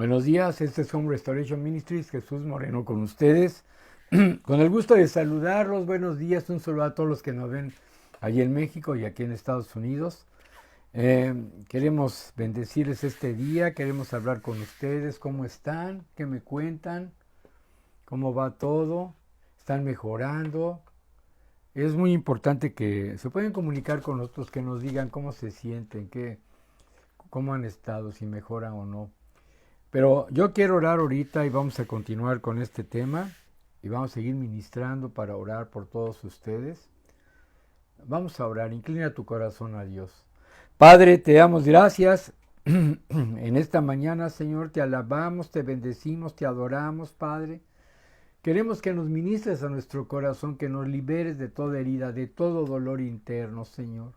Buenos días, este es Home Restoration Ministries, Jesús Moreno con ustedes. Con el gusto de saludarlos, buenos días, un saludo a todos los que nos ven allí en México y aquí en Estados Unidos. Queremos bendecirles este día, queremos hablar con ustedes, cómo están, qué me cuentan, cómo va todo, están mejorando. Es muy importante que se pueden comunicar con nosotros, que nos digan cómo se sienten, cómo han estado, si mejoran o no. Pero yo quiero orar ahorita y vamos a continuar con este tema y vamos a seguir ministrando para orar por todos ustedes. Vamos a orar, inclina tu corazón a Dios. Padre, te damos gracias en esta mañana, Señor, te alabamos, te bendecimos, te adoramos, Padre. Queremos que nos ministres a nuestro corazón, que nos liberes de toda herida, de todo dolor interno, Señor.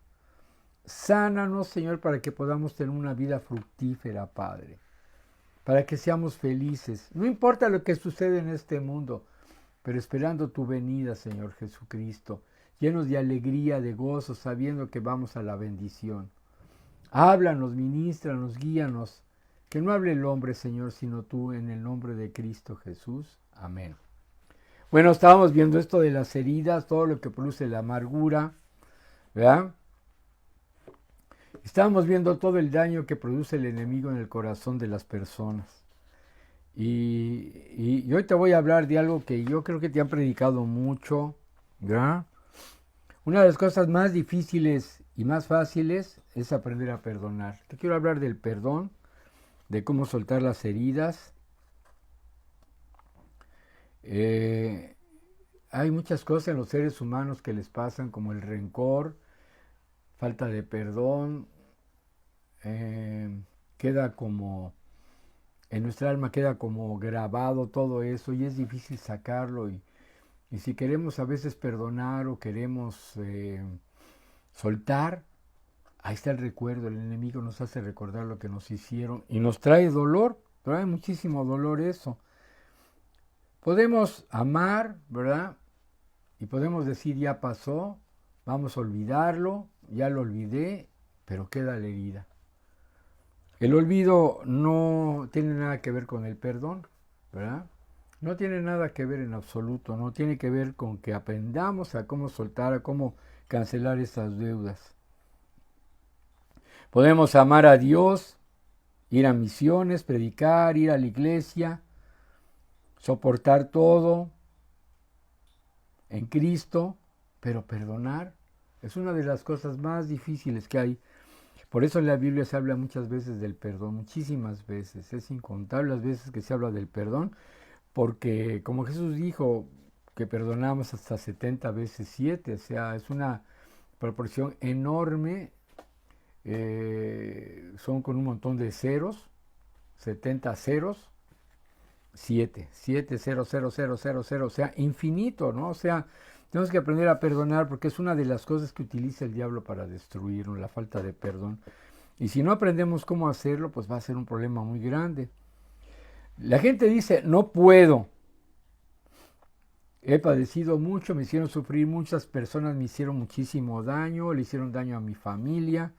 Sánanos, Señor, para que podamos tener una vida fructífera, Padre. Para que seamos felices. No importa lo que sucede en este mundo, pero esperando tu venida, Señor Jesucristo, llenos de alegría, de gozo, sabiendo que vamos a la bendición. Háblanos, ministranos, guíanos. Que no hable el hombre, Señor, sino tú, en el nombre de Cristo Jesús. Amén. Bueno, estábamos viendo esto de las heridas, todo lo que produce la amargura, ¿verdad? Estábamos viendo todo el daño que produce el enemigo en el corazón de las personas. Y hoy te voy a hablar de algo que yo creo que te han predicado mucho, ¿verdad? Una de las cosas más difíciles y más fáciles es aprender a perdonar. Te quiero hablar del perdón, de cómo soltar las heridas. Hay muchas cosas en los seres humanos que les pasan, como el rencor, falta de perdón, queda como en nuestra alma queda como grabado todo eso y es difícil sacarlo y si queremos a veces perdonar o queremos soltar, ahí está el recuerdo, el enemigo nos hace recordar lo que nos hicieron y nos trae dolor, trae muchísimo dolor eso. Podemos amar, ¿verdad? Y podemos decir ya pasó, vamos a olvidarlo, ya lo olvidé, pero queda la herida. El olvido no tiene nada que ver con el perdón, ¿verdad? No tiene nada que ver en absoluto, no tiene que ver con que aprendamos a cómo soltar, a cómo cancelar esas deudas. Podemos amar a Dios, ir a misiones, predicar, ir a la iglesia, soportar todo en Cristo, pero perdonar es una de las cosas más difíciles que hay. Por eso en la Biblia se habla muchas veces del perdón, muchísimas veces, es incontable las veces que se habla del perdón, porque como Jesús dijo que perdonamos hasta 70 veces 7, o sea, es una proporción enorme, son con un montón de ceros, 70 ceros, 7, 7, 0, 0, 0, 0, 0, o sea, infinito, ¿no? O sea, tenemos que aprender a perdonar porque es una de las cosas que utiliza el diablo para destruirnos, la falta de perdón. Y si no aprendemos cómo hacerlo, pues va a ser un problema muy grande. La gente dice, no puedo. He padecido mucho, me hicieron sufrir, muchas personas me hicieron muchísimo daño, le hicieron daño a mi familia.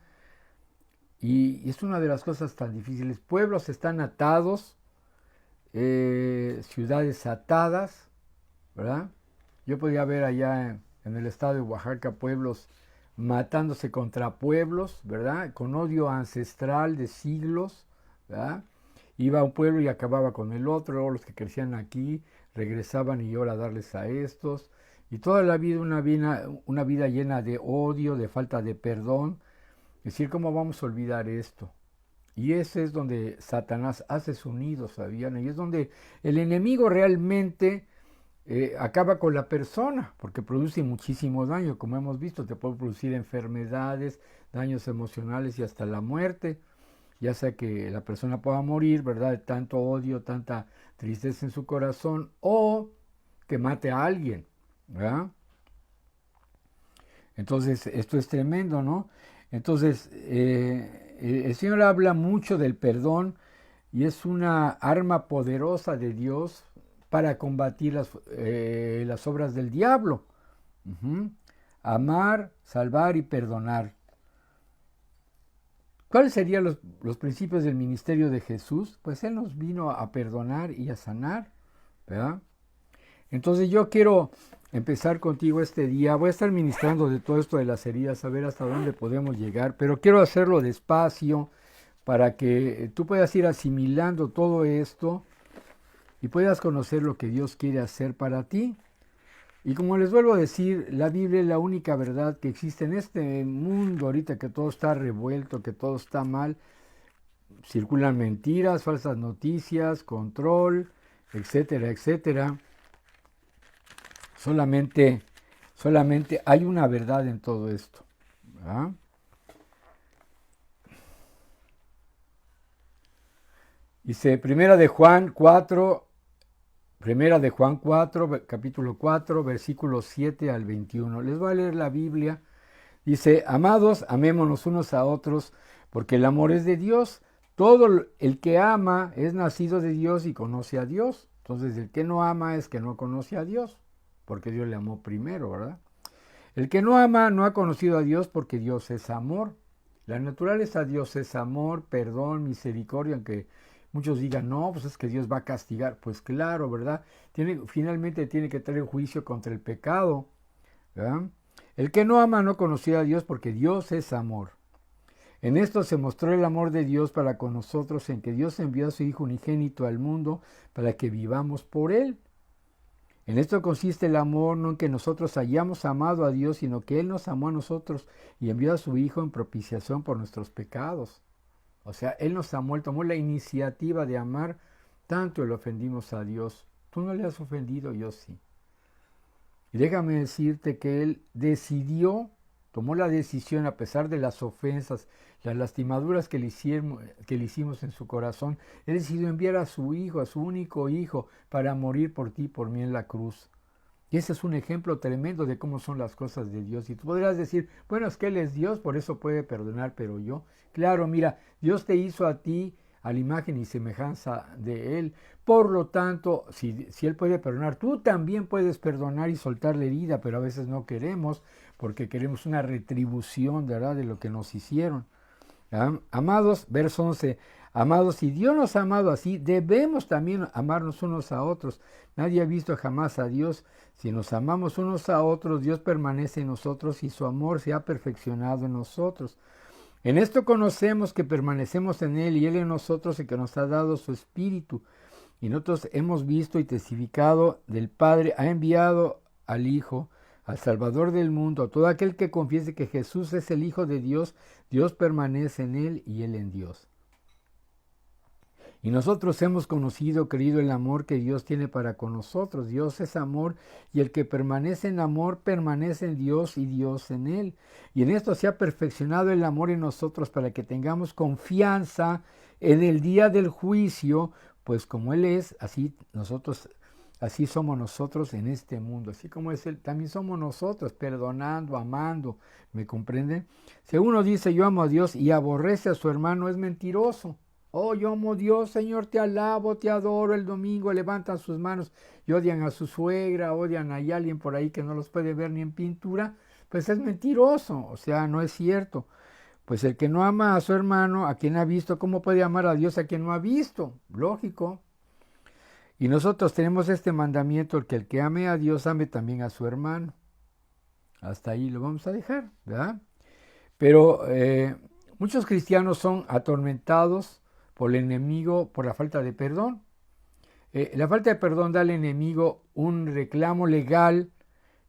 Y es una de las cosas tan difíciles. Pueblos están atados, ciudades atadas, ¿verdad? Yo podía ver allá en el estado de Oaxaca pueblos matándose contra pueblos, ¿verdad? Con odio ancestral de siglos, ¿verdad? Iba a un pueblo y acababa con el otro, luego los que crecían aquí regresaban y ahora a darles a estos. Y toda la vida una vida llena de odio, de falta de perdón. Es decir, ¿cómo vamos a olvidar esto? Y ese es donde Satanás hace su nido, ¿sabían? Y es donde el enemigo realmente acaba con la persona, porque produce muchísimo daño, como hemos visto, te puede producir enfermedades, daños emocionales y hasta la muerte, ya sea que la persona pueda morir, ¿verdad? De tanto odio, tanta tristeza en su corazón, o que mate a alguien, ¿verdad? Entonces, esto es tremendo, ¿no? Entonces, el Señor habla mucho del perdón y es una arma poderosa de Dios para combatir las obras del diablo. Amar, salvar y perdonar. ¿Cuáles serían los principios del ministerio de Jesús? Pues Él nos vino a perdonar y a sanar, ¿verdad? Entonces yo quiero empezar contigo este día. Voy a estar ministrando de todo esto de las heridas, a ver hasta dónde podemos llegar, pero quiero hacerlo despacio para que tú puedas ir asimilando todo esto y puedas conocer lo que Dios quiere hacer para ti. Y como les vuelvo a decir, la Biblia es la única verdad que existe en este mundo ahorita, que todo está revuelto, que todo está mal. Circulan mentiras, falsas noticias, control, etcétera, etcétera. Solamente hay una verdad en todo esto, ¿verdad? Dice Primera de Juan 4, capítulo 4, versículos 7 al 21. Les voy a leer la Biblia. Dice, amados, amémonos unos a otros, porque el amor es de Dios. Todo el que ama es nacido de Dios y conoce a Dios. Entonces, el que no ama es que no conoce a Dios, porque Dios le amó primero, ¿verdad? El que no ama no ha conocido a Dios, porque Dios es amor. La naturaleza de Dios es amor, perdón, misericordia, aunque muchos digan, no, pues es que Dios va a castigar. Pues claro, ¿verdad? Finalmente tiene que traer juicio contra el pecado, ¿verdad? El que no ama no conoció a Dios, porque Dios es amor. En esto se mostró el amor de Dios para con nosotros, en que Dios envió a su Hijo unigénito al mundo para que vivamos por Él. En esto consiste el amor, no en que nosotros hayamos amado a Dios, sino que Él nos amó a nosotros y envió a su Hijo en propiciación por nuestros pecados. O sea, Él nos amó, Él tomó la iniciativa de amar, tanto le ofendimos a Dios. Tú no le has ofendido, yo sí. Y déjame decirte que Él tomó la decisión, a pesar de las ofensas, las lastimaduras que le hicimos en su corazón. Él decidió enviar a su Hijo, a su único Hijo, para morir por ti, por mí en la cruz. Y ese es un ejemplo tremendo de cómo son las cosas de Dios. Y tú podrás decir, bueno, es que Él es Dios, por eso puede perdonar, pero yo. Claro, mira, Dios te hizo a ti a la imagen y semejanza de Él. Por lo tanto, si Él puede perdonar, tú también puedes perdonar y soltar la herida, pero a veces no queremos, porque queremos una retribución, ¿verdad?, de lo que nos hicieron. Amados, verso 11, amados, si Dios nos ha amado así, debemos también amarnos unos a otros. Nadie ha visto jamás a Dios. Si nos amamos unos a otros, Dios permanece en nosotros y su amor se ha perfeccionado en nosotros. En esto conocemos que permanecemos en Él y Él en nosotros, y que nos ha dado su Espíritu. Y nosotros hemos visto y testificado del Padre, ha enviado al Hijo, al Salvador del mundo. A todo aquel que confiese que Jesús es el Hijo de Dios, Dios permanece en Él y Él en Dios. Y nosotros hemos conocido, creído el amor que Dios tiene para con nosotros. Dios es amor, y el que permanece en amor permanece en Dios y Dios en él. Y en esto se ha perfeccionado el amor en nosotros, para que tengamos confianza en el día del juicio, pues como Él es, así somos nosotros en este mundo. Así como es Él, también somos nosotros, perdonando, amando. ¿Me comprenden? Si uno dice yo amo a Dios y aborrece a su hermano, es mentiroso. Oh, yo amo a Dios, Señor, te alabo, te adoro. El domingo levantan sus manos y odian a su suegra, odian a alguien por ahí que no los puede ver ni en pintura. Pues es mentiroso, o sea, no es cierto. Pues el que no ama a su hermano, a quien ha visto, ¿cómo puede amar a Dios a quien no ha visto? Lógico. Y nosotros tenemos este mandamiento, que el que ame a Dios ame también a su hermano. Hasta ahí lo vamos a dejar, ¿verdad? Pero muchos cristianos son atormentados por el enemigo por la falta de perdón. La falta de perdón da al enemigo un reclamo legal,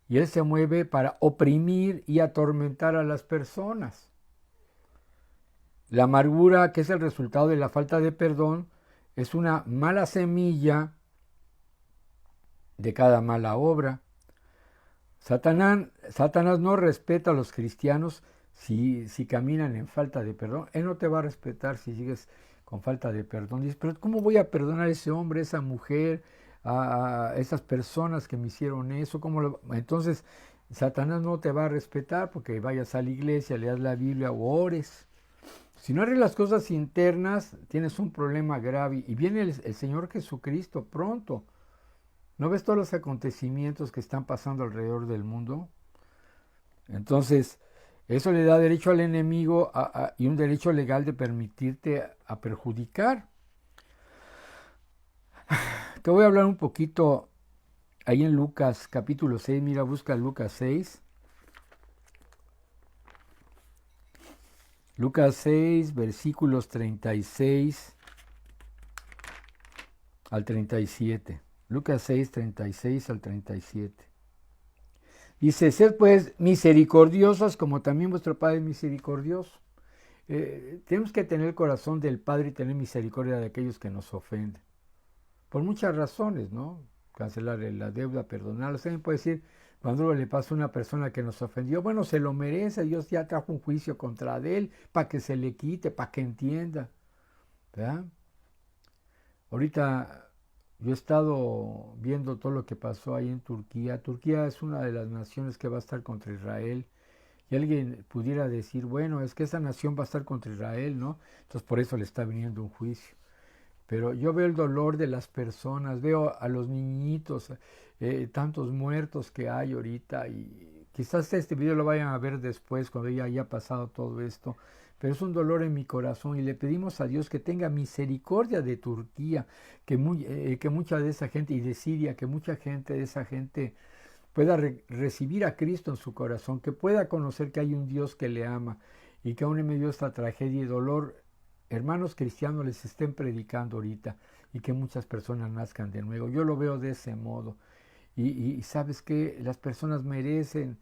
y él se mueve para oprimir y atormentar a las personas. La amargura, que es el resultado de la falta de perdón, es una mala semilla de cada mala obra. Satanás no respeta a los cristianos si caminan en falta de perdón. Él no te va a respetar si sigues con falta de perdón. Dices, pero ¿cómo voy a perdonar a ese hombre, a esa mujer, a esas personas que me hicieron eso? Entonces, Satanás no te va a respetar, porque vayas a la iglesia, leas la Biblia o ores. Si no arreglas las cosas internas, tienes un problema grave. Y viene el Señor Jesucristo pronto. ¿No ves todos los acontecimientos que están pasando alrededor del mundo? Entonces, Eso le da derecho al enemigo y un derecho legal de permitirte a perjudicar. Te voy a hablar un poquito ahí en Lucas capítulo 6. Mira, busca Lucas 6. Lucas 6, versículos 36 al 37. Lucas 6, 36 al 37. Dice, sed pues misericordiosos como también vuestro Padre es misericordioso. Tenemos que tener el corazón del Padre y tener misericordia de aquellos que nos ofenden. Por muchas razones, ¿no? Cancelar la deuda, perdonarlos. Alguien puede decir, cuando le pasa a una persona que nos ofendió, bueno, se lo merece, Dios ya trajo un juicio contra él para que se le quite, para que entienda. ¿Verdad? Ahorita yo he estado viendo todo lo que pasó ahí en Turquía. Turquía es una de las naciones que va a estar contra Israel. Y alguien pudiera decir, bueno, es que esa nación va a estar contra Israel, ¿no? Entonces por eso le está viniendo un juicio. Pero yo veo el dolor de las personas, veo a los niñitos, tantos muertos que hay ahorita, y quizás este video lo vayan a ver después, cuando ya haya pasado todo esto, pero es un dolor en mi corazón y le pedimos a Dios que tenga misericordia de Turquía, que mucha de esa gente, y de Siria, que mucha gente de esa gente pueda recibir a Cristo en su corazón, que pueda conocer que hay un Dios que le ama y que aún en medio de esta tragedia y dolor, hermanos cristianos les estén predicando ahorita y que muchas personas nazcan de nuevo. Yo lo veo de ese modo. Y sabes que las personas merecen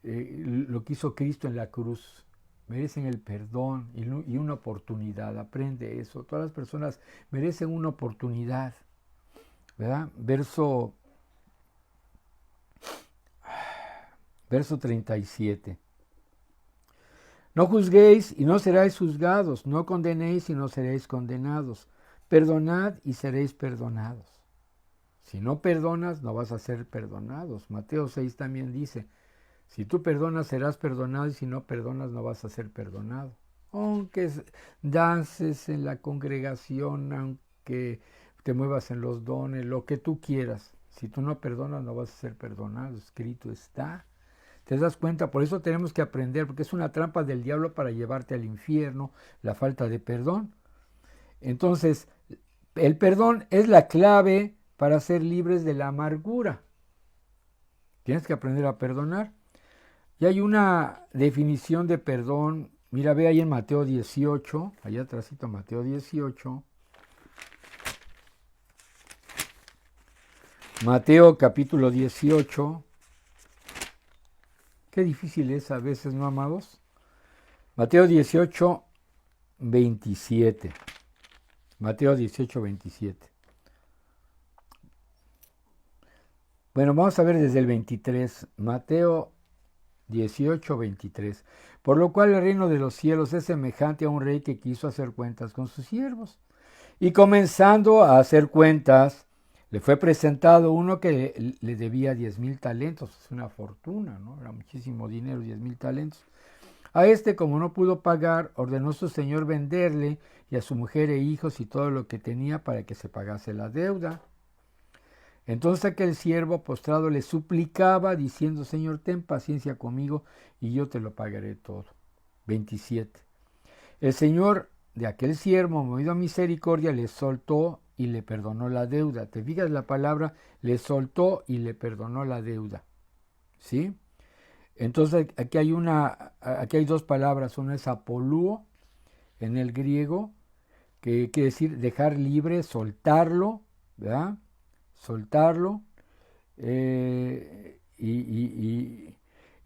lo que hizo Cristo en la cruz. Merecen el perdón y una oportunidad. Aprende eso. Todas las personas merecen una oportunidad. ¿Verdad? Verso 37. No juzguéis y no seréis juzgados, no condenéis y no seréis condenados. Perdonad y seréis perdonados. Si no perdonas, no vas a ser perdonados. Mateo 6 también dice, si tú perdonas, serás perdonado, y si no perdonas, no vas a ser perdonado. Aunque dances en la congregación, aunque te muevas en los dones, lo que tú quieras, si tú no perdonas, no vas a ser perdonado. Escrito está. ¿Te das cuenta? Por eso tenemos que aprender, porque es una trampa del diablo para llevarte al infierno, la falta de perdón. Entonces, el perdón es la clave para ser libres de la amargura. Tienes que aprender a perdonar. Y hay una definición de perdón. Mira, ve ahí en Mateo 18, allá atrásito Mateo 18. Mateo capítulo 18. Qué difícil es a veces, ¿no, amados? Mateo 18, 27. Mateo 18, 27. Bueno, vamos a ver desde el 23. Mateo 18, 23. Por lo cual el reino de los cielos es semejante a un rey que quiso hacer cuentas con sus siervos. Y comenzando a hacer cuentas, le fue presentado uno que le debía 10,000 talentos. Es una fortuna, ¿no? Era muchísimo dinero, 10,000 talentos. A este, como no pudo pagar, ordenó su señor venderle y a su mujer e hijos y todo lo que tenía para que se pagase la deuda. Entonces aquel siervo postrado le suplicaba, diciendo, Señor, ten paciencia conmigo y yo te lo pagaré todo. 27. El señor de aquel siervo, movido a misericordia, le soltó y le perdonó la deuda. ¿Te fijas la palabra? Le soltó y le perdonó la deuda. ¿Sí? Entonces aquí hay dos palabras. Una es apolúo en el griego, que quiere decir dejar libre, soltarlo, ¿verdad? Soltarlo. Y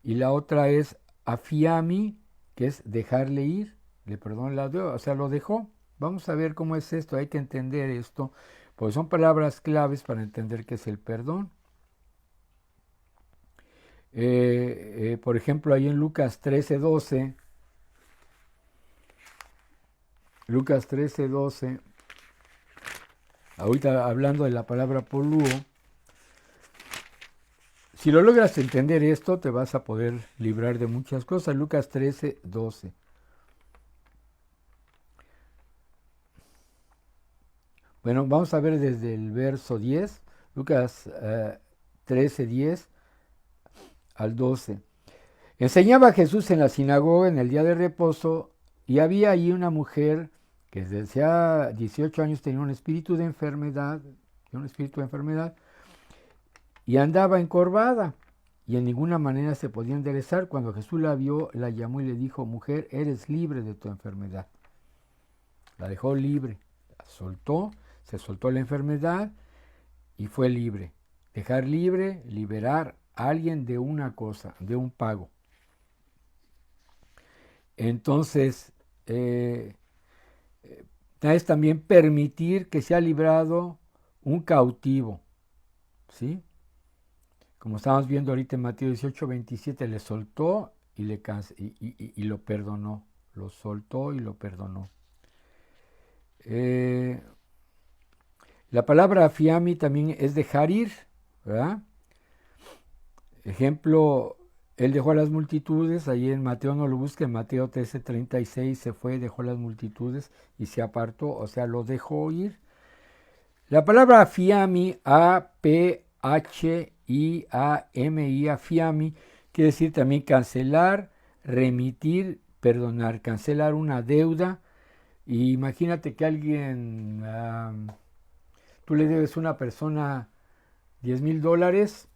la otra es afiami, que es dejarle ir. Le perdonó la deuda, o sea, lo dejó. Vamos a ver cómo es esto. Hay que entender esto, porque son palabras claves para entender qué es el perdón. Por ejemplo, ahí en Lucas 13:12, Lucas 13:12, ahorita hablando de la palabra polúo, si lo logras entender esto, te vas a poder librar de muchas cosas. Lucas 13:12. Bueno, vamos a ver desde el verso 10, Lucas 13:10 al 12. Enseñaba Jesús en la sinagoga en el día de reposo y había allí una mujer que desde hacía 18 años tenía un espíritu de enfermedad y andaba encorvada y en ninguna manera se podía enderezar. Cuando Jesús la vio, la llamó y le dijo: mujer, eres libre de tu enfermedad. La dejó libre, la soltó, se soltó la enfermedad y fue libre. Dejar libre, liberar a alguien de una cosa, de un pago. Entonces, es también permitir que sea librado un cautivo, ¿sí? Como estamos viendo ahorita en Mateo 18:27, le soltó y lo perdonó. Lo soltó y lo perdonó. La palabra afiami también es dejar ir, ¿verdad? Ejemplo, él dejó a las multitudes, ahí en Mateo no lo busque, en Mateo 13:36 se fue, dejó a las multitudes y se apartó, o sea, lo dejó ir. La palabra afiami, A-P-H-I-A-M-I, afiami, quiere decir también cancelar, remitir, perdonar, cancelar una deuda. Y imagínate que alguien, tú le debes a una persona $10,000,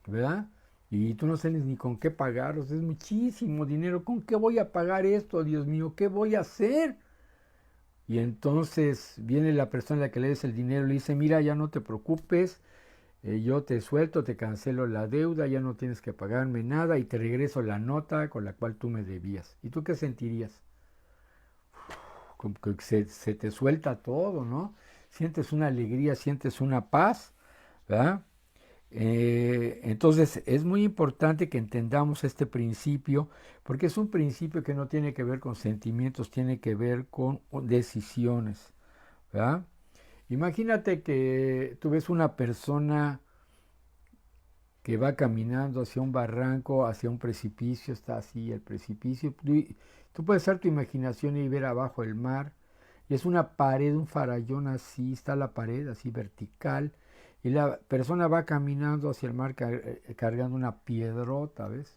¿verdad? Y tú no sabes ni con qué pagar, o sea, es muchísimo dinero. ¿Con qué voy a pagar esto, Dios mío? ¿Qué voy a hacer? Y entonces viene la persona a la que le des el dinero y le dice: mira, ya no te preocupes, yo te suelto, te cancelo la deuda, ya no tienes que pagarme nada y te regreso la nota con la cual tú me debías. ¿Y tú qué sentirías? Como que se te suelta todo, ¿no? Sientes una alegría, sientes una paz, ¿verdad? Entonces es muy importante que entendamos este principio, porque es un principio que no tiene que ver con sentimientos, tiene que ver con decisiones, ¿verdad? Imagínate que tú ves una persona que va caminando hacia un barranco, hacia un precipicio, está así el precipicio. Tú puedes usar tu imaginación y ver abajo el mar, y es una pared, un farallón así, está la pared así vertical, y la persona va caminando hacia el mar cargando una piedrota, ¿ves?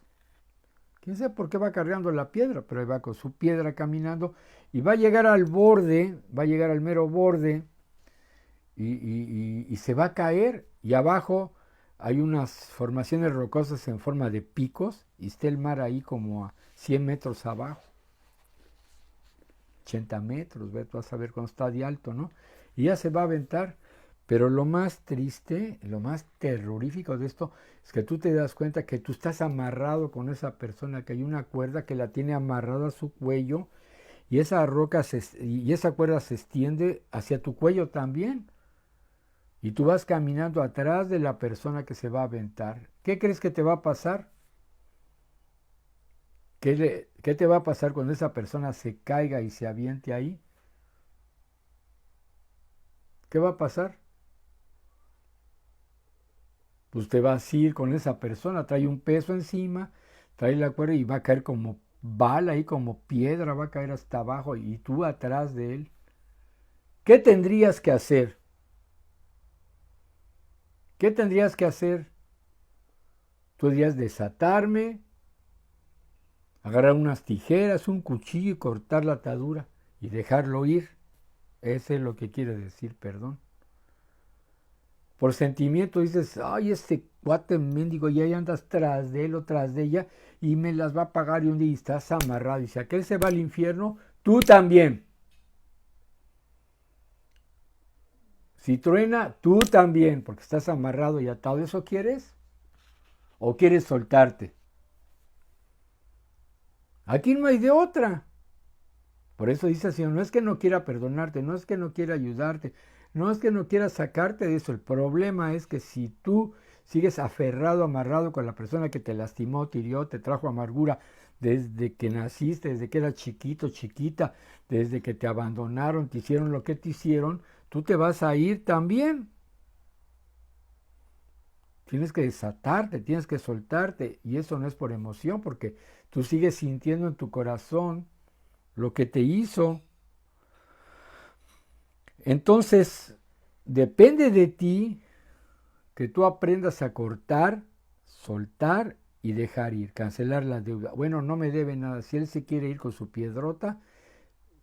Quién sabe por qué va cargando la piedra, pero ahí va con su piedra caminando y va a llegar al borde, va a llegar al mero borde y se va a caer, y abajo hay unas formaciones rocosas en forma de picos y está el mar ahí como a 100 metros abajo, 80 metros, tú vas a ver cuando está de alto, ¿no? Y ya se va a aventar. Pero lo más triste, lo más terrorífico de esto es que tú te das cuenta que tú estás amarrado con esa persona, que hay una cuerda que la tiene amarrada a su cuello y esa y esa cuerda se extiende hacia tu cuello también. Y tú vas caminando atrás de la persona que se va a aventar. ¿Qué crees que te va a pasar? ¿Qué te va a pasar cuando esa persona se caiga y se aviente ahí? ¿Qué va a pasar? Pues te vas a ir con esa persona, trae un peso encima, trae la cuerda y va a caer como bala y como piedra, va a caer hasta abajo y tú atrás de él. ¿Qué tendrías que hacer? ¿Qué tendrías que hacer? Tú dirías: desatarme, agarrar unas tijeras, un cuchillo y cortar la atadura y dejarlo ir. Ese es lo que quiere decir perdón. Por sentimiento dices: ay, este cuate mendigo, y ahí andas tras de él o tras de ella y me las va a pagar, y un día estás amarrado y si aquel se va al infierno, tú también. Si truena, tú también, porque estás amarrado y atado. ¿Eso quieres? ¿O quieres soltarte? Aquí no hay de otra. Por eso dice el Señor: no es que no quiera perdonarte, no es que no quiera ayudarte, no es que no quiera sacarte de eso. El problema es que si tú sigues aferrado, amarrado con la persona que te lastimó, te hirió, te trajo amargura desde que naciste, desde que eras chiquito, chiquita, desde que te abandonaron, te hicieron lo que te hicieron, tú te vas a ir también. Tienes que desatarte, tienes que soltarte, y eso no es por emoción, porque tú sigues sintiendo en tu corazón lo que te hizo. Entonces, depende de ti que tú aprendas a cortar, soltar y dejar ir, cancelar la deuda. Bueno, no me debe nada. Si él se quiere ir con su piedrota,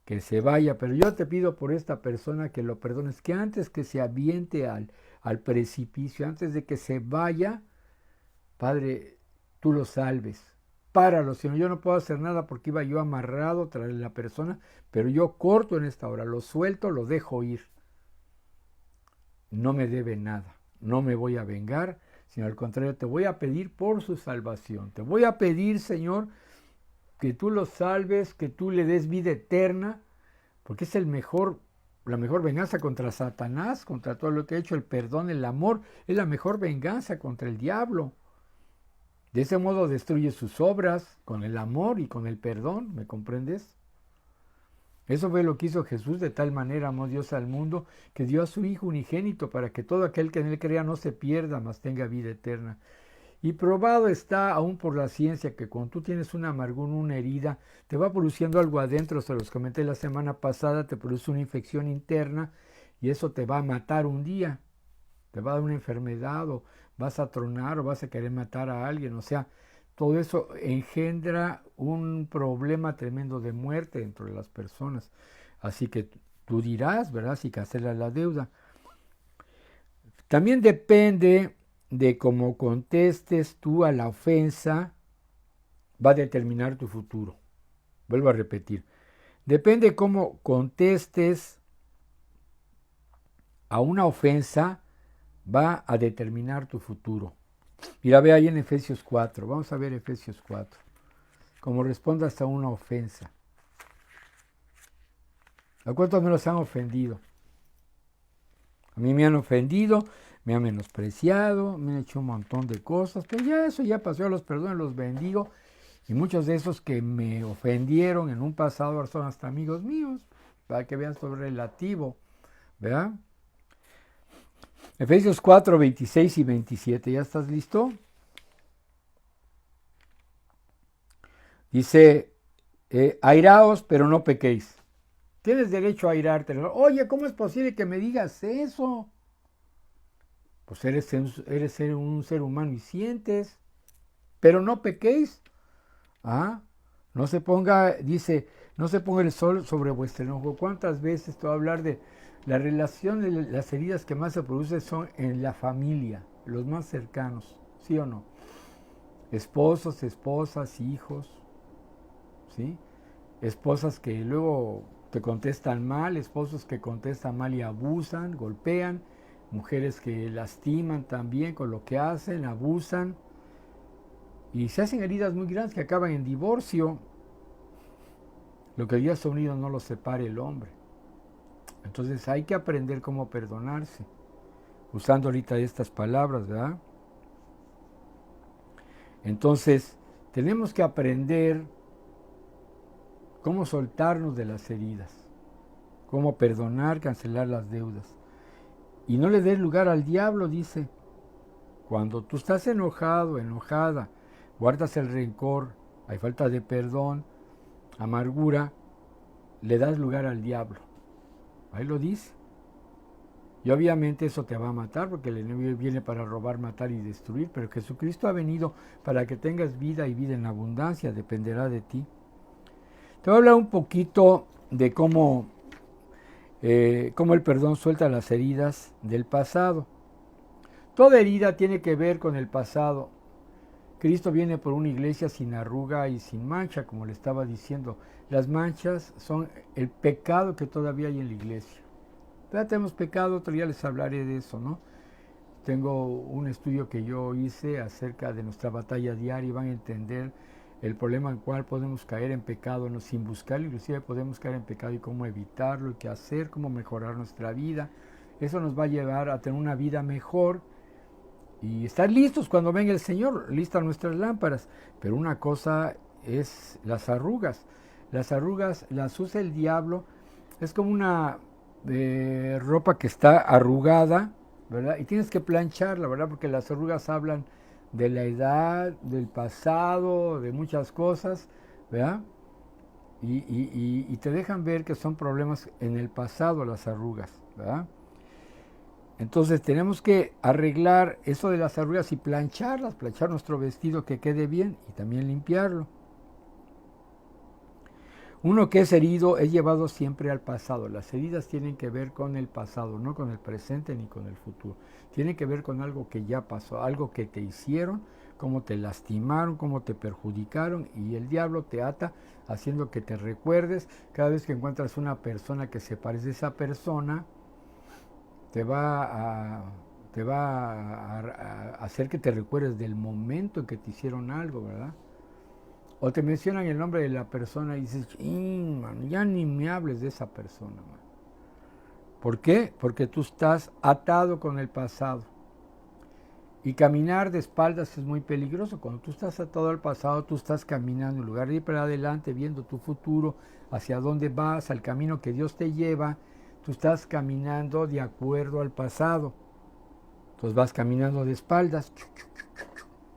que se vaya. Pero yo te pido por esta persona que lo perdones, que antes que se aviente al precipicio, antes de que se vaya, Padre, tú lo salves. Páralo, si no, yo no puedo hacer nada porque iba yo amarrado tras la persona, pero yo corto en esta hora, lo suelto, lo dejo ir. No me debe nada, no me voy a vengar, sino al contrario, te voy a pedir por su salvación. Te voy a pedir, Señor, que tú lo salves, que tú le des vida eterna, porque es la mejor venganza contra Satanás, contra todo lo que ha hecho, el perdón, el amor, es la mejor venganza contra el diablo. De ese modo destruye sus obras con el amor y con el perdón, ¿me comprendes? Eso fue lo que hizo Jesús, de tal manera amó Dios al mundo, que dio a su Hijo unigénito para que todo aquel que en él crea no se pierda, mas tenga vida eterna. Y probado está aún por la ciencia que cuando tú tienes una amargura, una herida, te va produciendo algo adentro, se los comenté la semana pasada, te produce una infección interna y eso te va a matar un día, te va a dar una enfermedad o vas a tronar o vas a querer matar a alguien, o sea, todo eso engendra un problema tremendo de muerte dentro de las personas. Así que tú dirás, ¿verdad?, si cancelas la deuda. También depende de cómo contestes tú a la ofensa, va a determinar tu futuro. Vuelvo a repetir. Depende cómo contestes a una ofensa, va a determinar tu futuro. Mira, ve ahí en Efesios 4. Vamos a ver Efesios 4. Cómo respondas a una ofensa. ¿A cuántos me los han ofendido? A mí me han ofendido, me han menospreciado, me han hecho un montón de cosas, pero ya eso ya pasó, yo los perdono, los bendigo. Y muchos de esos que me ofendieron en un pasado ahora son hasta amigos míos, para que vean esto relativo, ¿verdad? Efesios 4, 26 y 27, ¿ya estás listo? Dice, airaos, pero no pequéis. Tienes derecho a airarte. Oye, ¿cómo es posible que me digas eso? Pues eres un ser humano y sientes, pero no pequéis. No se ponga, dice, no se ponga el sol sobre vuestro enojo. ¿Cuántas veces te voy a hablar de la relación de las heridas que más se producen son en la familia, los más cercanos, ¿sí o no? Esposos, esposas, hijos, ¿sí? Esposas que luego te contestan mal, esposos que contestan mal y abusan, golpean, mujeres que lastiman también con lo que hacen, abusan, y se hacen heridas muy grandes que acaban en divorcio. Lo que Dios ha unido no lo separe el hombre. Entonces hay que aprender cómo perdonarse, usando ahorita estas palabras, ¿verdad? Entonces tenemos que aprender cómo soltarnos de las heridas, cómo perdonar, cancelar las deudas. Y no le des lugar al diablo, dice. Cuando tú estás enojado, enojada, guardas el rencor, hay falta de perdón, amargura, le das lugar al diablo. Ahí lo dice. Y obviamente eso te va a matar porque el enemigo viene para robar, matar y destruir, pero Jesucristo ha venido para que tengas vida y vida en abundancia, dependerá de ti. Te voy a hablar un poquito de cómo el perdón suelta las heridas del pasado. Toda herida tiene que ver con el pasado. Cristo viene por una iglesia sin arruga y sin mancha, como le estaba diciendo. Las manchas son el pecado que todavía hay en la iglesia. Ya tenemos pecado, otro día les hablaré de eso, ¿no? Tengo un estudio que yo hice acerca de nuestra batalla diaria y van a entender el problema en el cual podemos caer en pecado, no sin buscarlo, inclusive podemos caer en pecado y cómo evitarlo, y qué hacer, cómo mejorar nuestra vida. Eso nos va a llevar a tener una vida mejor y estar listos cuando venga el Señor, listas nuestras lámparas. Pero una cosa es las arrugas. Las arrugas las usa el diablo, es como una ropa que está arrugada, ¿verdad? Y tienes que plancharla, ¿verdad? Porque las arrugas hablan de la edad, del pasado, de muchas cosas, ¿verdad? Y te dejan ver que son problemas en el pasado las arrugas, ¿verdad? Entonces tenemos que arreglar eso de las arrugas y plancharlas, planchar nuestro vestido que quede bien y también limpiarlo. Uno que es herido es llevado siempre al pasado. Las heridas tienen que ver con el pasado, no con el presente ni con el futuro. Tienen que ver con algo que ya pasó, algo que te hicieron, cómo te lastimaron, cómo te perjudicaron, y el diablo te ata haciendo que te recuerdes. Cada vez que encuentras una persona que se parece a esa persona, te va a hacer que te recuerdes del momento en que te hicieron algo, ¿verdad? O te mencionan el nombre de la persona y dices, man, ya ni me hables de esa persona, man. ¿Por qué? Porque tú estás atado con el pasado. Y caminar de espaldas es muy peligroso. Cuando tú estás atado al pasado, tú estás caminando en lugar de ir para adelante, viendo tu futuro, hacia dónde vas, al camino que Dios te lleva. Tú estás caminando de acuerdo al pasado. Entonces vas caminando de espaldas,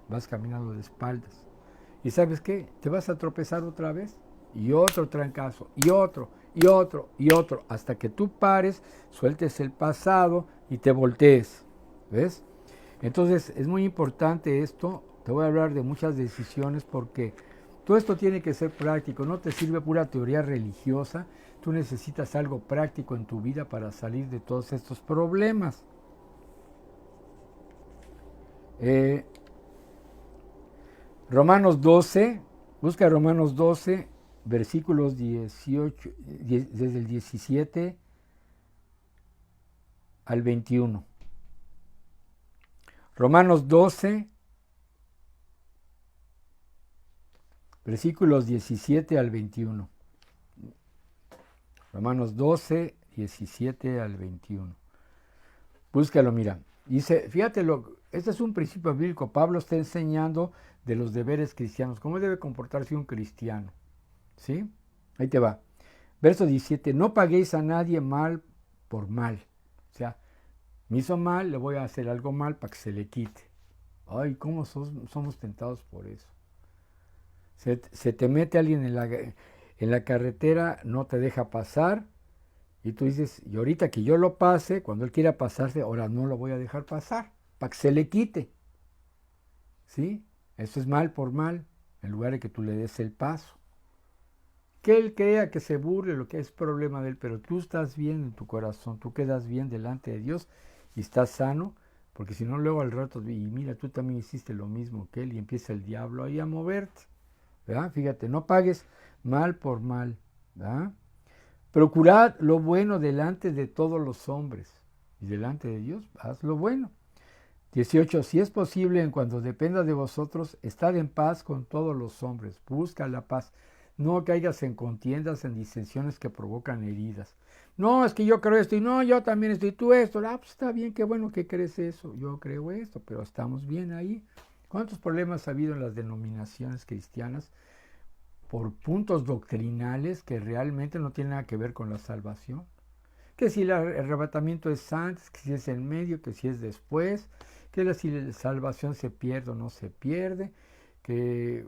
vas caminando de espaldas. ¿Y sabes qué? Te vas a tropezar otra vez, y otro trancazo, y otro, y otro, y otro, hasta que tú pares, sueltes el pasado y te voltees. ¿Ves? Entonces es muy importante esto. Te voy a hablar de muchas decisiones porque todo esto tiene que ser práctico. No te sirve pura teoría religiosa. Tú necesitas algo práctico en tu vida para salir de todos estos problemas. Romanos 12, busca Romanos 12, versículos 18, desde el 17 al 21. Romanos 12, versículos 17 al 21. Romanos 12, 17 al 21. Búscalo, mira. Dice, fíjate, este es un principio bíblico. Pablo está enseñando de los deberes cristianos, cómo debe comportarse un cristiano. ¿Sí? Ahí te va. Verso 17, no paguéis a nadie mal por mal. O sea, me hizo mal, le voy a hacer algo mal para que se le quite. Ay, cómo somos tentados por eso. Se te mete alguien en la carretera, no te deja pasar, y tú dices, y ahorita que yo lo pase, cuando él quiera pasarse, ahora no lo voy a dejar pasar, para que se le quite. ¿Sí? Eso es mal por mal, en lugar de que tú le des el paso. Que él crea que se burle, lo que es problema de él, pero tú estás bien en tu corazón, tú quedas bien delante de Dios y estás sano, porque si no luego al rato, y mira, tú también hiciste lo mismo que él, y empieza el diablo ahí a moverte, ¿verdad? Fíjate, no pagues mal por mal, ¿verdad? Procurad lo bueno delante de todos los hombres, y delante de Dios haz lo bueno. 18. Si es posible, en cuanto dependa de vosotros, estad en paz con todos los hombres, busca la paz. No caigas en contiendas, en disensiones que provocan heridas. No, es que yo creo esto, y no, yo también estoy, tú esto. Ah, pues está bien, qué bueno que crees eso. Yo creo esto, pero estamos bien ahí. ¿Cuántos problemas ha habido en las denominaciones cristianas por puntos doctrinales que realmente no tienen nada que ver con la salvación? Que si el arrebatamiento es antes, que si es en medio, que si es después, que si la salvación se pierde o no se pierde, que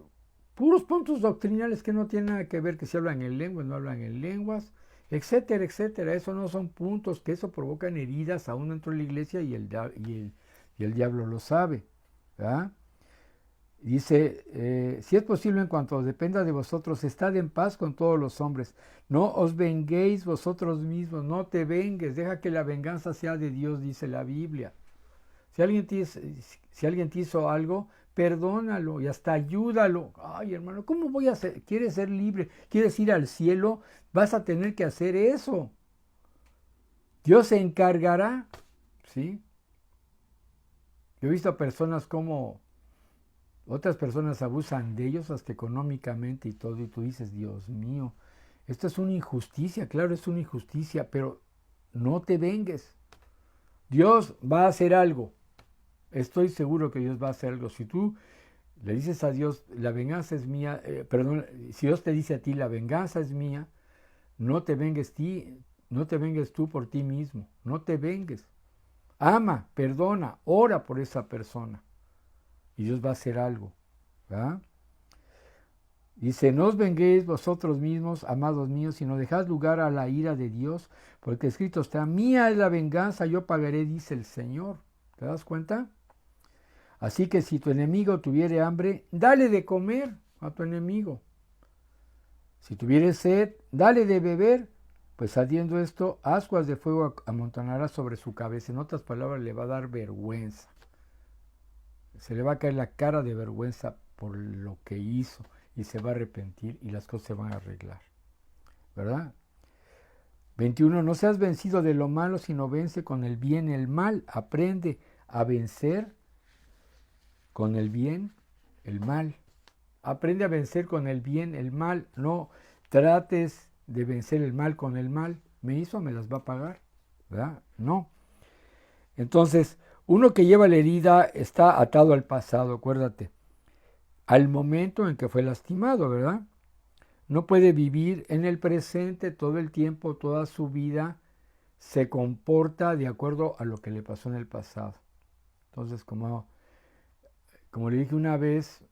puros puntos doctrinales que no tienen nada que ver, que si hablan en lenguas, no hablan en lenguas, etcétera, etcétera. Eso no son puntos, que eso provocan heridas aún dentro de la iglesia, y el diablo lo sabe, ¿verdad? Dice, si es posible, en cuanto dependa de vosotros, estad en paz con todos los hombres. No os venguéis vosotros mismos, no te vengues, deja que la venganza sea de Dios, dice la Biblia. Si alguien te hizo algo, perdónalo y hasta ayúdalo. Ay, hermano, ¿cómo voy a ser? ¿Quieres ser libre? ¿Quieres ir al cielo? Vas a tener que hacer eso. Dios se encargará, ¿sí? Yo he visto a personas como otras personas abusan de ellos hasta económicamente y todo, y tú dices, Dios mío, esto es una injusticia, claro, es una injusticia, pero no te vengues. Dios va a hacer algo. Estoy seguro que Dios va a hacer algo. Si tú le dices a Dios, la venganza es mía, perdón, si Dios te dice a ti, la venganza es mía, no te vengues no te vengues tú por ti mismo, no te vengues. Ama, perdona, ora por esa persona. Y Dios va a hacer algo, ¿verdad? Dice, no os venguéis vosotros mismos, amados míos, sino dejad lugar a la ira de Dios, porque escrito está, mía es la venganza, yo pagaré, dice el Señor. ¿Te das cuenta? Así que si tu enemigo tuviere hambre, dale de comer a tu enemigo. Si tuviere sed, dale de beber, pues haciendo esto, ascuas de fuego amontonará sobre su cabeza. En otras palabras, le va a dar vergüenza. Se le va a caer la cara de vergüenza por lo que hizo y se va a arrepentir y las cosas se van a arreglar. ¿Verdad? 21. No seas vencido de lo malo, sino vence con el bien el mal. Aprende a vencer con el bien el mal. Aprende a vencer con el bien el mal. No trates de vencer el mal con el mal. Me hizo, me las va a pagar. ¿Verdad? No. Entonces, uno que lleva la herida está atado al pasado, acuérdate. Al momento en que fue lastimado, ¿verdad? No puede vivir en el presente todo el tiempo, toda su vida se comporta de acuerdo a lo que le pasó en el pasado. Entonces, como le dije una vez,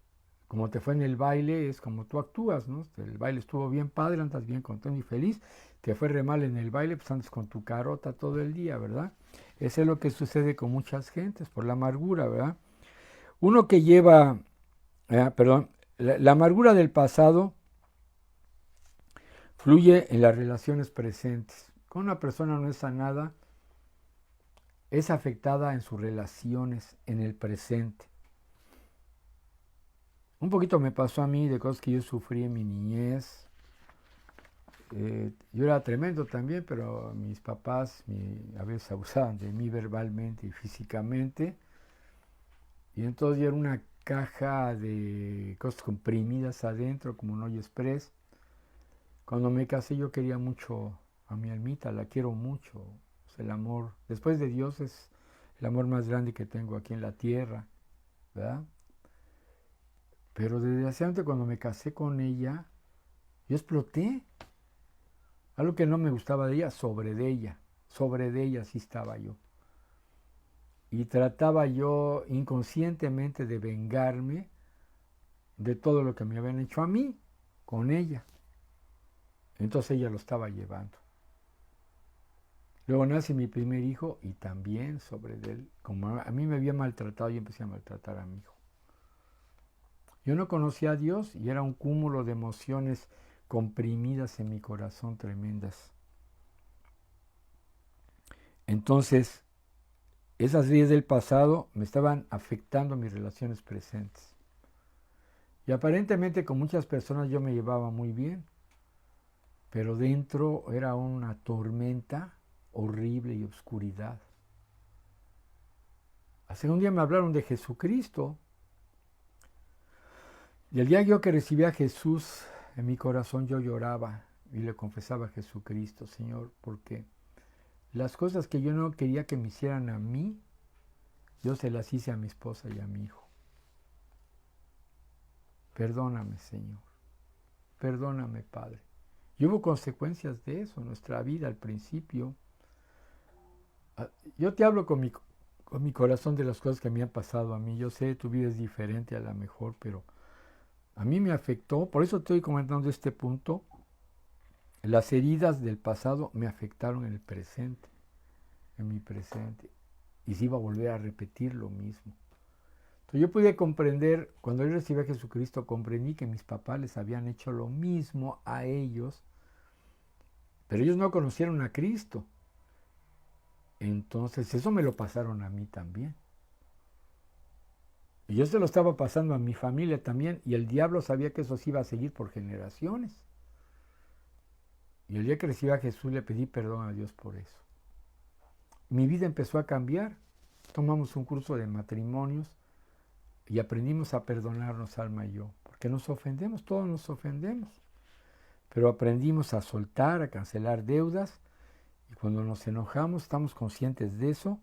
como te fue en el baile, es como tú actúas, ¿no? El baile estuvo bien padre, andas bien contento y feliz, te fue re mal en el baile, pues andas con tu carota todo el día, ¿verdad? Eso es lo que sucede con muchas gentes, por la amargura, ¿verdad? Uno que lleva, la amargura del pasado fluye en las relaciones presentes. Cuando una persona no es sanada, es afectada en sus relaciones en el presente. Un poquito me pasó a mí de cosas que yo sufrí en mi niñez. Yo era tremendo también, pero mis papás a veces abusaban de mí verbalmente y físicamente. Y entonces yo era una caja de cosas comprimidas adentro, como un hoyo express. Cuando me casé yo quería mucho a mi almita, la quiero mucho. O sea, el amor, después de Dios, es el amor más grande que tengo aquí en la tierra, ¿verdad? Pero desgraciadamente cuando me casé con ella, yo exploté. Algo que no me gustaba de ella, sobre de ella sí estaba yo. Y trataba yo inconscientemente de vengarme de todo lo que me habían hecho a mí con ella. Entonces ella lo estaba llevando. Luego nace mi primer hijo y también sobre él, como a mí me había maltratado, yo empecé a maltratar a mi hijo. Yo no conocía a Dios y era un cúmulo de emociones comprimidas en mi corazón tremendas. Entonces, esas vidas del pasado me estaban afectando mis relaciones presentes. Y aparentemente con muchas personas yo me llevaba muy bien, pero dentro era una tormenta horrible y oscuridad. Hace un día me hablaron de Jesucristo. Y el día yo que recibí a Jesús en mi corazón yo lloraba y le confesaba a Jesucristo, Señor, porque las cosas que yo no quería que me hicieran a mí, yo se las hice a mi esposa y a mi hijo. Perdóname, Señor. Perdóname, Padre. Y hubo consecuencias de eso en nuestra vida al principio. Yo te hablo con mi corazón de las cosas que me han pasado a mí. Yo sé, tu vida es diferente a la mejor, pero a mí me afectó. Por eso estoy comentando este punto. Las heridas del pasado me afectaron en el presente, en mi presente. Y si iba a volver a repetir lo mismo. Entonces yo pude comprender, cuando yo recibí a Jesucristo, comprendí que mis papás les habían hecho lo mismo a ellos, pero ellos no conocieron a Cristo. Entonces eso me lo pasaron a mí también. Y yo se lo estaba pasando a mi familia también, y el diablo sabía que eso se iba a seguir por generaciones. Y el día que recibí a Jesús le pedí perdón a Dios por eso. Mi vida empezó a cambiar. Tomamos un curso de matrimonios y aprendimos a perdonarnos, Alma y yo, porque nos ofendemos, todos nos ofendemos. Pero aprendimos a soltar, a cancelar deudas, y cuando nos enojamos estamos conscientes de eso,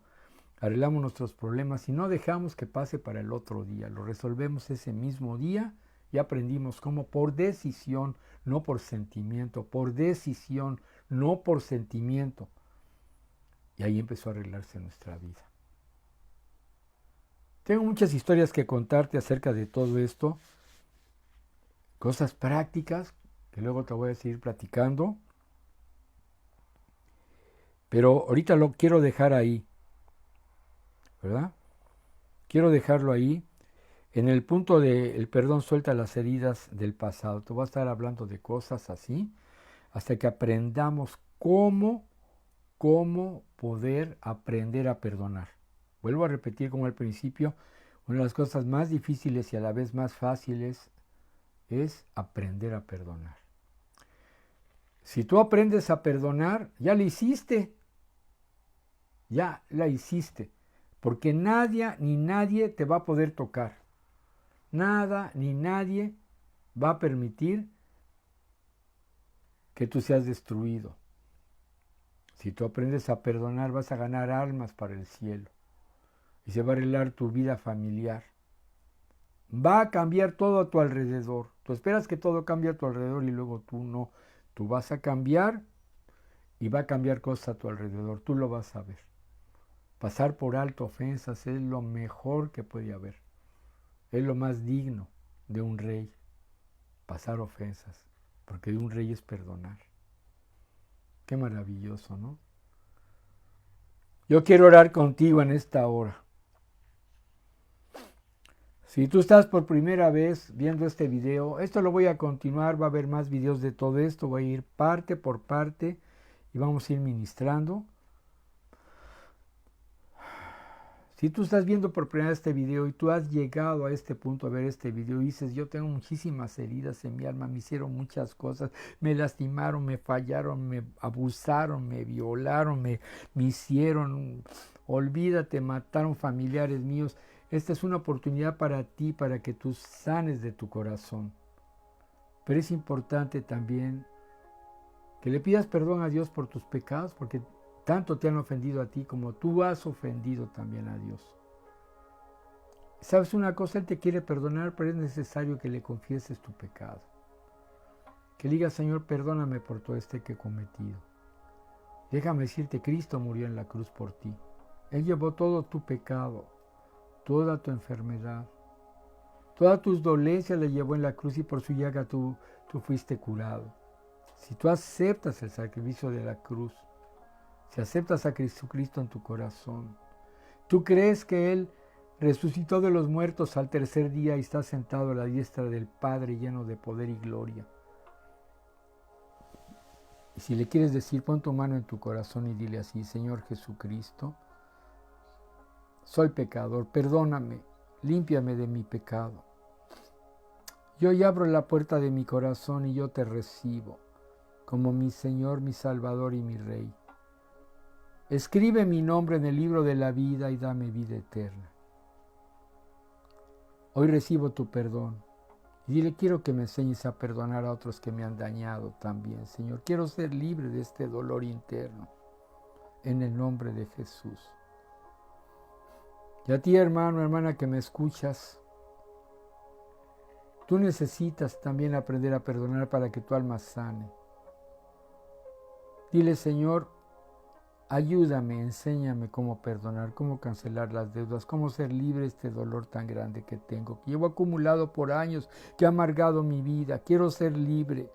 arreglamos nuestros problemas y no dejamos que pase para el otro día, lo resolvemos ese mismo día y aprendimos cómo por decisión, no por sentimiento, por decisión, no por sentimiento. Y ahí empezó a arreglarse nuestra vida. Tengo muchas historias que contarte acerca de todo esto, Cosas prácticas que luego te voy a seguir platicando. Pero ahorita lo quiero dejar ahí, ¿verdad? Quiero dejarlo ahí. En el punto de el perdón suelta las heridas del pasado. Te voy a estar hablando de cosas así hasta que aprendamos cómo poder aprender a perdonar. Vuelvo a repetir como al principio, una de las cosas más difíciles y a la vez más fáciles es aprender a perdonar. Si tú aprendes a perdonar, ya lo hiciste. Ya la hiciste. Porque nadie ni nadie te va a poder tocar. Nada ni nadie va a permitir que tú seas destruido. Si tú aprendes a perdonar, vas a ganar almas para el cielo. Y se va a arreglar tu vida familiar. Va a cambiar todo a tu alrededor. Tú esperas que todo cambie a tu alrededor y luego tú no. Tú vas a cambiar y va a cambiar cosas a tu alrededor. Tú lo vas a ver. Pasar por alto ofensas es lo mejor que puede haber. Es lo más digno de un rey. Pasar ofensas. Porque de un rey es perdonar. Qué maravilloso, ¿no? Yo quiero orar contigo en esta hora. Si tú estás por primera vez viendo este video, esto lo voy a continuar, va a haber más videos de todo esto, voy a ir parte por parte y vamos a ir ministrando. Si tú estás viendo por primera vez este video y tú has llegado a este punto a ver este video y dices, yo tengo muchísimas heridas en mi alma, me hicieron muchas cosas, me lastimaron, me fallaron, me abusaron, me violaron, me hicieron, olvídate, mataron familiares míos. Esta es una oportunidad para ti, para que tú sanes de tu corazón. Pero es importante también que le pidas perdón a Dios por tus pecados, porque tanto te han ofendido a ti como tú has ofendido también a Dios. ¿Sabes una cosa? Él te quiere perdonar, pero es necesario que le confieses tu pecado. Que digas, Señor, perdóname por todo este que he cometido. Déjame decirte, Cristo murió en la cruz por ti. Él llevó todo tu pecado, toda tu enfermedad, todas tus dolencias le llevó en la cruz y por su llaga tú fuiste curado. Si tú aceptas el sacrificio de la cruz, si aceptas a Jesucristo en tu corazón, tú crees que Él resucitó de los muertos al tercer día y está sentado a la diestra del Padre lleno de poder y gloria. Y si le quieres decir, pon tu mano en tu corazón y dile así, Señor Jesucristo, soy pecador, perdóname, límpiame de mi pecado. Yo ya abro la puerta de mi corazón y yo te recibo como mi Señor, mi Salvador y mi Rey. Escribe mi nombre en el libro de la vida y dame vida eterna. Hoy recibo tu perdón y dile, quiero que me enseñes a perdonar a otros que me han dañado también, Señor. Quiero ser libre de este dolor interno en el nombre de Jesús. Y a ti, hermano, hermana, que me escuchas, tú necesitas también aprender a perdonar para que tu alma sane. Dile, Señor, ayúdame, enséñame cómo perdonar, cómo cancelar las deudas, cómo ser libre de este dolor tan grande que tengo, que llevo acumulado por años, que ha amargado mi vida. Quiero ser libre.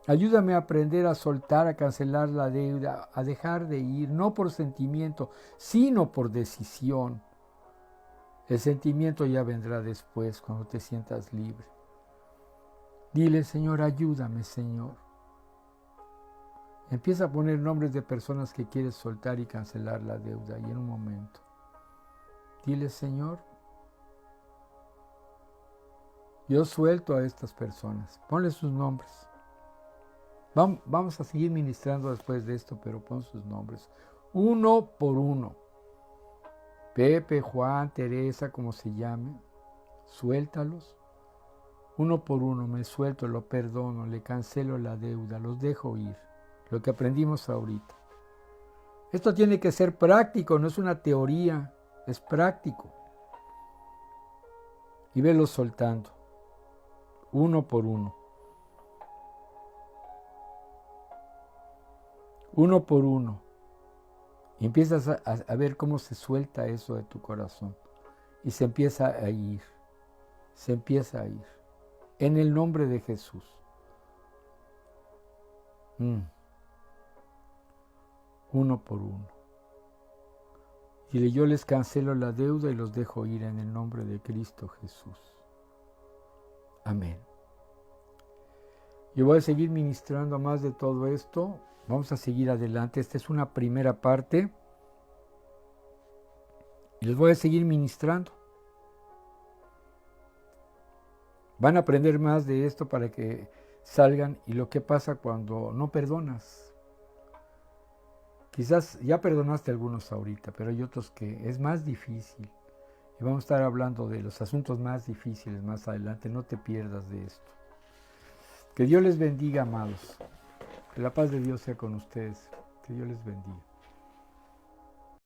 Ayúdame a aprender a soltar, a cancelar la deuda, a dejar de ir, no por sentimiento, sino por decisión. El sentimiento ya vendrá después, cuando te sientas libre. Dile, Señor, ayúdame, Señor. Empieza a poner nombres de personas que quieres soltar y cancelar la deuda, y en un momento. Dile, Señor, yo suelto a estas personas. Ponle sus nombres. Vamos a seguir ministrando después de esto, pero pon sus nombres. Uno por uno. Pepe, Juan, Teresa, como se llamen. Suéltalos. Uno por uno me suelto, lo perdono, le cancelo la deuda, los dejo ir. Lo que aprendimos ahorita. Esto tiene que ser práctico, no es una teoría, es práctico. Y velo soltando, uno por uno. Uno por uno. Y empiezas a ver cómo se suelta eso de tu corazón. Y se empieza a ir. Se empieza a ir. en el nombre de Jesús. Uno por uno. Dile, yo les cancelo la deuda y los dejo ir en el nombre de Cristo Jesús. Amén. Yo voy a seguir ministrando más de todo esto. Vamos a seguir adelante. Esta es una primera parte. Y les voy a seguir ministrando. Van a aprender más de esto para que salgan y lo que pasa cuando no perdonas. Quizás ya perdonaste a algunos ahorita, pero hay otros que es más difícil. Y vamos a estar hablando de los asuntos más difíciles más adelante. No te pierdas de esto. Que Dios les bendiga, amados. Que la paz de Dios sea con ustedes. Que Dios les bendiga.